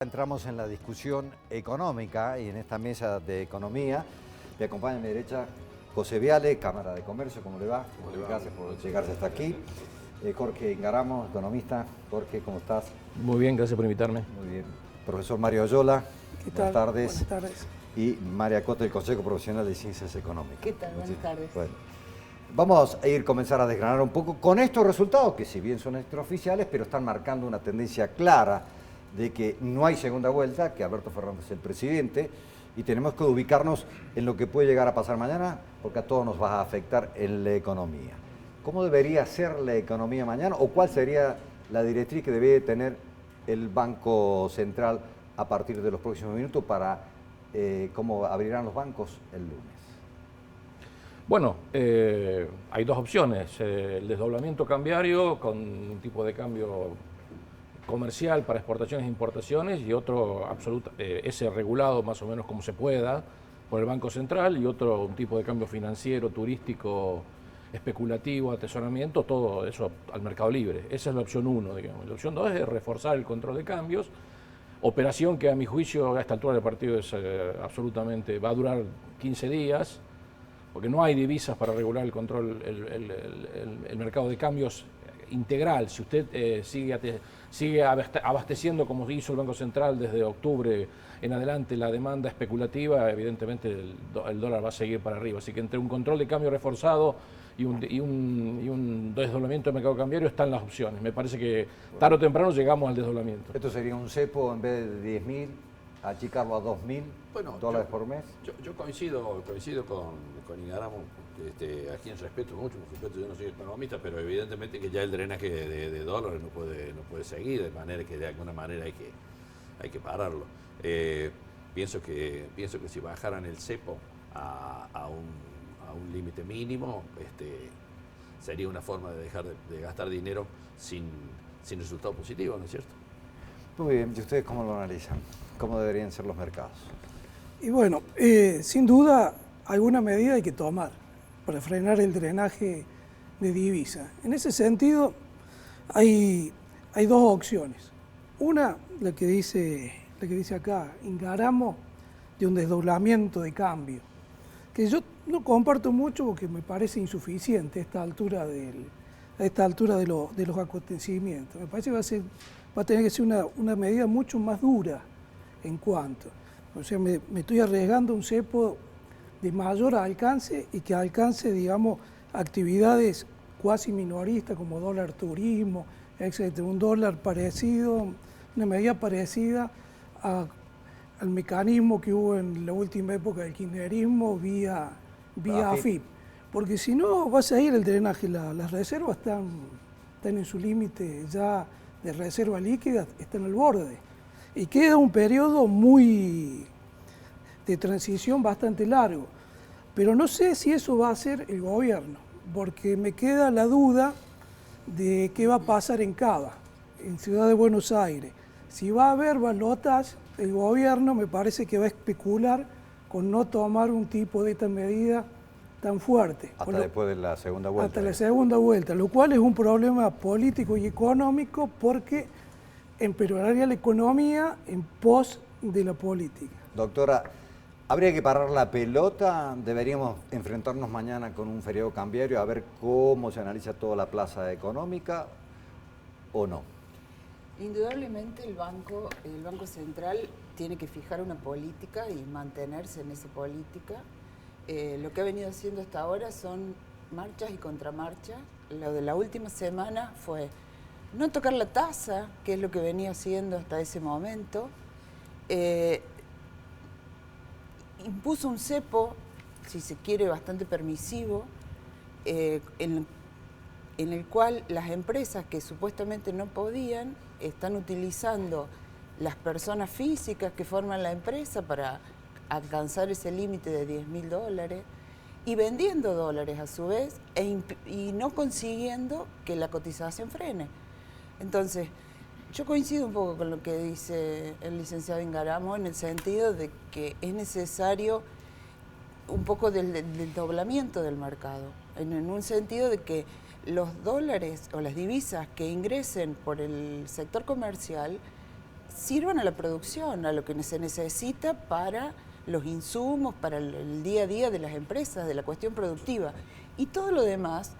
Entramos en la discusión económica y en esta mesa de economía me acompaña a mi derecha José Viale, Cámara de Comercio. ¿Cómo le va? Gracias por llegarse hasta aquí. Jorge Ingaramo, economista. Jorge, ¿cómo estás? Muy bien, gracias por invitarme. Muy bien. Profesor Mario Ayola. ¿Qué tal? Buenas tardes. Buenas tardes. Y María Cota, del Consejo Profesional de Ciencias Económicas. ¿Qué tal? Buenas tardes. Bueno, vamos a comenzar a desgranar un poco con estos resultados, que si bien son extraoficiales, pero están marcando una tendencia clara de que no hay segunda vuelta, que Alberto Fernández es el presidente, y tenemos que ubicarnos en lo que puede llegar a pasar mañana, porque a todos nos va a afectar en la economía. ¿Cómo debería ser la economía mañana o cuál sería la directriz que debe tener el Banco Central a partir de los próximos minutos para cómo abrirán los bancos el lunes? Bueno, hay dos opciones, el desdoblamiento cambiario con un tipo de cambio comercial para exportaciones e importaciones y otro ese regulado más o menos como se pueda por el Banco Central y otro un tipo de cambio financiero, turístico, especulativo, atesoramiento, todo eso al mercado libre. Esa es la opción 1, digamos. La opción 2 es reforzar el control de cambios, operación que a mi juicio a esta altura del partido es absolutamente, va a durar 15 días, porque no hay divisas para regular el control, el mercado de cambios integral. Si usted sigue abasteciendo como hizo el Banco Central desde octubre en adelante la demanda especulativa, evidentemente el dólar va a seguir para arriba. Así que entre un control de cambio reforzado y un desdoblamiento del mercado cambiario están las opciones. Me parece que tarde o temprano llegamos al desdoblamiento. ¿Esto sería un cepo en vez de 10.000, achicarlo a 2.000 dólares por mes? Yo coincido con Ingaramo, a quien respeto mucho, por supuesto yo no soy economista, pero evidentemente que ya el drenaje de dólares no puede seguir, de manera que de alguna manera hay que pararlo. Pienso que si bajaran el cepo a un límite mínimo, sería una forma de dejar de gastar dinero sin resultado positivo, ¿no es cierto? Muy bien, ¿y ustedes cómo lo analizan? ¿Cómo deberían ser los mercados? Y bueno, sin duda alguna medida hay que tomar para frenar el drenaje de divisa. En ese sentido hay dos opciones. Una, la que dice acá, Ingaramo, de un desdoblamiento de cambio, que yo no comparto mucho porque me parece insuficiente a esta altura de los acontecimientos. Me parece que va a tener que ser una medida mucho más dura en cuanto. O sea, me estoy arriesgando un cepo de mayor alcance y que alcance, digamos, actividades cuasi minoristas como dólar turismo, etc. Un dólar parecido, una medida parecida al mecanismo que hubo en la última época del kirchnerismo vía AFIP. Porque si no va a seguir el drenaje, las reservas están en su límite ya de reserva líquida, están al borde. Y queda un periodo de transición bastante largo. Pero no sé si eso va a hacer el gobierno, porque me queda la duda de qué va a pasar en Cava, en Ciudad de Buenos Aires. Si va a haber balotaje, el gobierno me parece que va a especular con no tomar un tipo de esta medida tan fuerte. Hasta después de la segunda vuelta. Hasta la segunda vuelta, lo cual es un problema político y económico porque empeoraría la economía en pos de la política. Doctora, ¿habría que parar la pelota? ¿Deberíamos enfrentarnos mañana con un feriado cambiario a ver cómo se analiza toda la plaza económica o no? Indudablemente el Banco Central tiene que fijar una política y mantenerse en esa política. Lo que ha venido haciendo hasta ahora son marchas y contramarchas. Lo de la última semana fue no tocar la tasa, que es lo que venía haciendo hasta ese momento. Impuso un cepo, si se quiere, bastante permisivo, en el cual las empresas que supuestamente no podían están utilizando las personas físicas que forman la empresa para alcanzar ese límite de 10.000 dólares y vendiendo dólares a su vez y no consiguiendo que la cotización frene. Entonces, yo coincido un poco con lo que dice el licenciado Ingaramo en el sentido de que es necesario un poco del doblamiento del mercado, en un sentido de que los dólares o las divisas que ingresen por el sector comercial sirvan a la producción, a lo que se necesita para los insumos, para el día a día de las empresas, de la cuestión productiva. Y todo lo demás,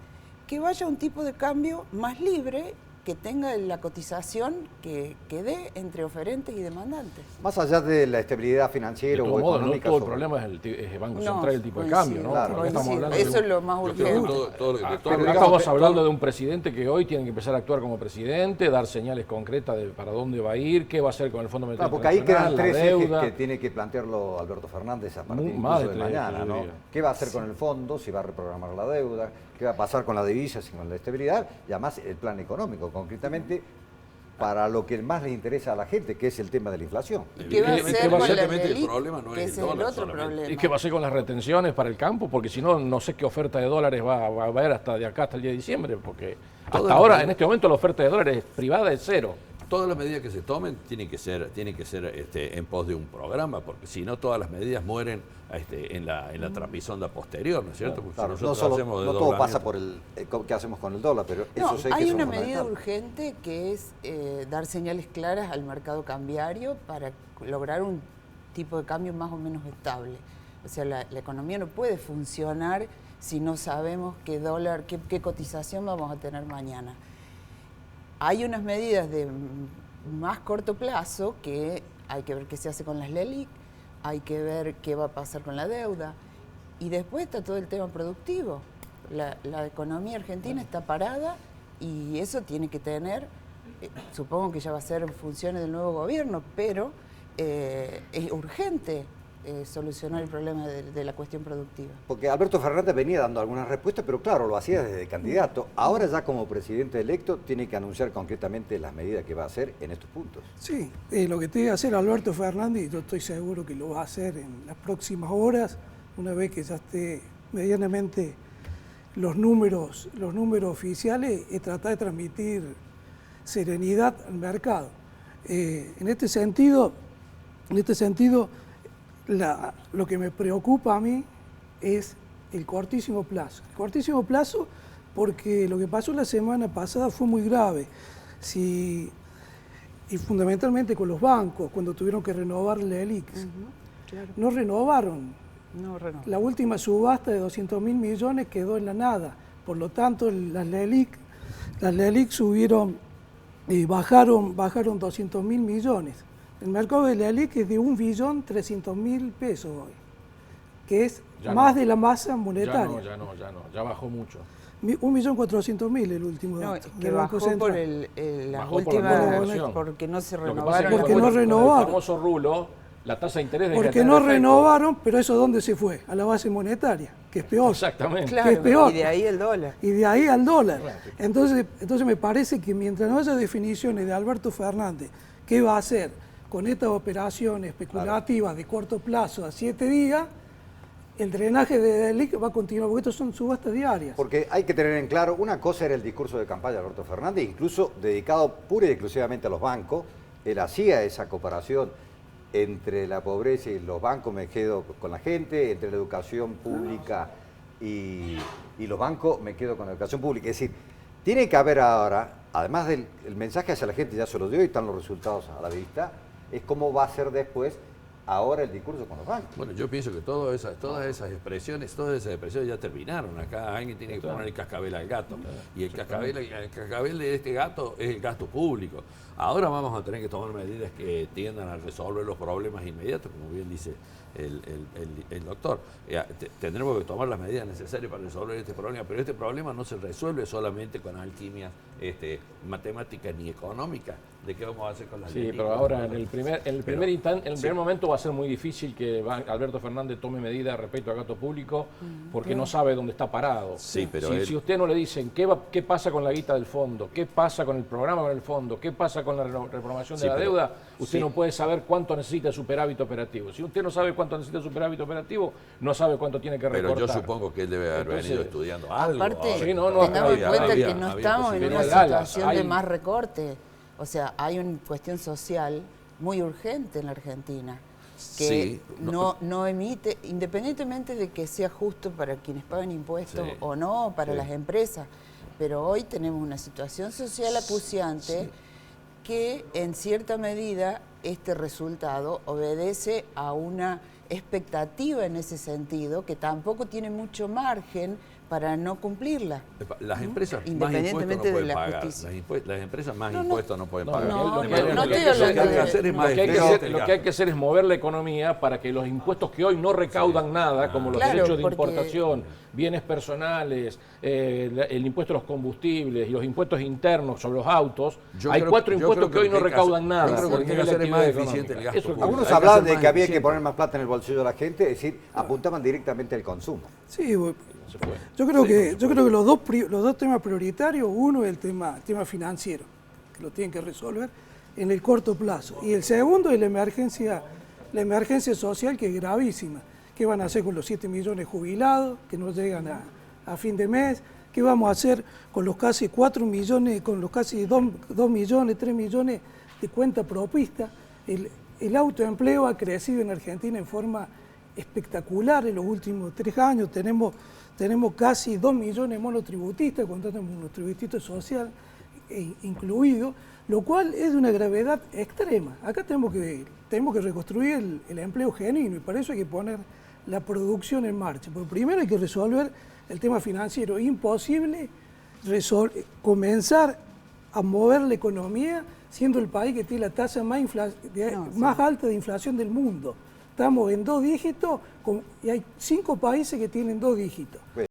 que vaya a un tipo de cambio más libre, que tenga la cotización que dé entre oferentes y demandantes. Más allá de la estabilidad financiera De o todo modo, no económica... todo el sobre- problema es el Banco No, Central, el tipo de coincido, cambio, ¿no? claro, Porque estamos coincido. hablando de Eso es lo más Yo creo que urgente. todo Acá digamos, estamos hablando de un presidente que hoy tiene que empezar a actuar como presidente, dar señales concretas de para dónde va a ir, qué va a hacer con el Fondo Monetario Claro, porque ahí quedan Internacional, tres la ejes deuda. que tiene que plantearlo Alberto Fernández a partir Más incluso de de tres, mañana, yo ¿no? diría. ¿Qué va a hacer con el fondo? Si va a reprogramar la deuda, qué va a pasar con la divisa, y con la estabilidad, y además el plan económico, concretamente para lo que más le interesa a la gente, que es el tema de la inflación. ¿Y qué va a Evidentemente, hacer con la evidentemente el LELIC? problema no Que es es el el dólar otro solamente. problema. ¿Y qué va a hacer con las retenciones para el campo? Porque si no, no sé qué oferta de dólares va a haber hasta de acá hasta el día de diciembre, porque Todas hasta las ahora, medidas- en este momento, la oferta de dólares privada es cero. Todas las medidas que se tomen tienen que ser en pos de un programa, porque si no todas las medidas mueren en la trapisonda posterior, ¿no es cierto? Porque Claro, si no, nosotros solo, hacemos no todo pasa desdoblamiento- por el qué hacemos con el dólar, pero No, eso sé que hay es una medida fundamental. urgente que es dar señales claras al mercado cambiario para lograr un tipo de cambio más o menos estable. O sea, la economía no puede funcionar si no sabemos qué dólar, qué cotización vamos a tener mañana. Hay unas medidas de más corto plazo que hay que ver qué se hace con las LELIC, hay que ver qué va a pasar con la deuda. Y después está todo el tema productivo. La economía argentina está parada y eso tiene que tener, supongo que ya va a ser en funciones del nuevo gobierno, pero es urgente solucionar el problema de la cuestión productiva. Porque Alberto Fernández venía dando algunas respuestas, pero claro, lo hacía desde candidato. Ahora ya como presidente electo tiene que anunciar concretamente las medidas que va a hacer en estos puntos. Sí, lo que tiene que hacer Alberto Fernández, yo estoy seguro que lo va a hacer en las próximas horas, una vez que ya esté medianamente los números oficiales, es tratar de transmitir serenidad al mercado. En este sentido, lo que me preocupa a mí es el cortísimo plazo. El cortísimo plazo porque lo que pasó la semana pasada fue muy grave. Y fundamentalmente con los bancos, cuando tuvieron que renovar la LELIC. Claro. No renovaron. No, Renato. La última subasta de 200.000 millones quedó en la nada. Por lo tanto, las LELIC subieron y bajaron 200.000 millones. El mercado de LELIC es de 1.300.000 pesos hoy, que es Ya más no. de la masa monetaria. Ya bajó mucho. 1.400.000 el último No, dato es que del Banco bajó por Central. las Bajó por la últimas, devaluación. porque no se Lo que pasa es renovaron. que Porque con no el renovaron. famoso rulo, la tasa de interés deja de Porque tener no efecto. renovaron, pero eso ¿dónde se fue? A la base monetaria, que es peor. Exactamente. Claro, que es peor. y de ahí el dólar. Y de ahí al dólar. Entonces me parece que mientras no haya definiciones de Alberto Fernández, ¿qué va a hacer con estas operaciones especulativas de corto plazo a 7 días? El drenaje de LELIC va a continuar, porque estos son subastas diarias. Porque hay que tener en claro, una cosa era el discurso de campaña de Alberto Fernández, incluso dedicado pura y exclusivamente a los bancos. Él hacía esa comparación entre la pobreza y los bancos, me quedo con la gente, entre la educación pública y los bancos, me quedo con la educación pública. Es decir, tiene que haber ahora, además del el mensaje hacia la gente, ya se lo dio y están los resultados a la vista, es cómo va a ser después ahora el discurso con los bancos. Bueno, yo pienso que todas esas expresiones ya terminaron. Acá alguien tiene que poner el cascabel al gato. Y el cascabel de este gato es el gasto público. Ahora vamos a tener que tomar medidas que tiendan a resolver los problemas inmediatos, como bien dice el doctor. Tendremos que tomar las medidas necesarias para resolver este problema, pero este problema no se resuelve solamente con alquimias matemáticas ni económicas. ¿De qué vamos a hacer con las Sí, LELIC? pero ahora en el primer momento va a ser muy difícil que Alberto Fernández tome medidas respecto al gasto público porque no sabe dónde está parado. Sí, pero él- si usted no le dicen qué pasa con la guita del fondo, qué pasa con el programa con el fondo, qué pasa con la reprogramación de Sí, la pero- deuda, usted sí. no puede saber cuánto necesita de superávit operativo. Si usted no sabe cuánto necesita de superávit operativo, no sabe cuánto tiene que recortar. Pero yo supongo que él debe haber Entonces, venido estudiando algo. Aparte, Sí, no, tengamos en había- cuenta había- que no había estamos en una posibilidades. situación de Hay- más recorte. O sea, hay una cuestión social muy urgente en la Argentina que Sí, no emite, independientemente de que sea justo para quienes pagan impuestos Sí, o no, para sí. las empresas. Pero hoy tenemos una situación social acuciante que en cierta medida este resultado obedece a una expectativa en ese sentido, que tampoco tiene mucho margen para no cumplirla. Las empresas más Independientemente impuestos no de pueden la pagar. justicia. Las empresas más No, no. impuestos no pueden No, pagar. no, lo que- no lo que- estoy lo que hay que hablando hacer- de- hacer es más Lo que hay que eficiente hacer- el lo que gasto. hay que hacer es mover la economía para que los impuestos que hoy no recaudan nada, como los Claro, derechos de porque- importación, bienes personales, el impuesto a los combustibles y los impuestos internos sobre los autos, Yo hay creo- 4 yo impuestos creo que hoy que no hay que recaudan hacer- nada. yo creo que por hay que nivel de hacer es más actividad eficiente el económica. gasto Eso es lo que- Algunos hay que hablaban hacer de más que había que eficiente. poner más plata en el bolsillo de la gente, es decir, apuntaban directamente al consumo. Sí, se fue. yo creo que los dos temas prioritarios, uno es el tema financiero, que lo tienen que resolver en el corto plazo, y el segundo es la emergencia social, que es gravísima. ¿Qué van a hacer con los 7 millones jubilados que no llegan a fin de mes? ¿Qué vamos a hacer con los casi 4 millones, con los casi 2 millones, 3 millones de cuentas propistas? El autoempleo ha crecido en Argentina en forma espectacular en los últimos 3 años. Tenemos casi 2 millones de monotributistas, contando con monotributista social incluido, lo cual es de una gravedad extrema. Acá tenemos que reconstruir el empleo genuino, y para eso hay que poner la producción en marcha. Porque primero hay que resolver el tema financiero. Es imposible comenzar a mover la economía siendo el país que tiene la tasa más alta de inflación del mundo. Estamos en 2 dígitos y hay 5 países que tienen 2 dígitos.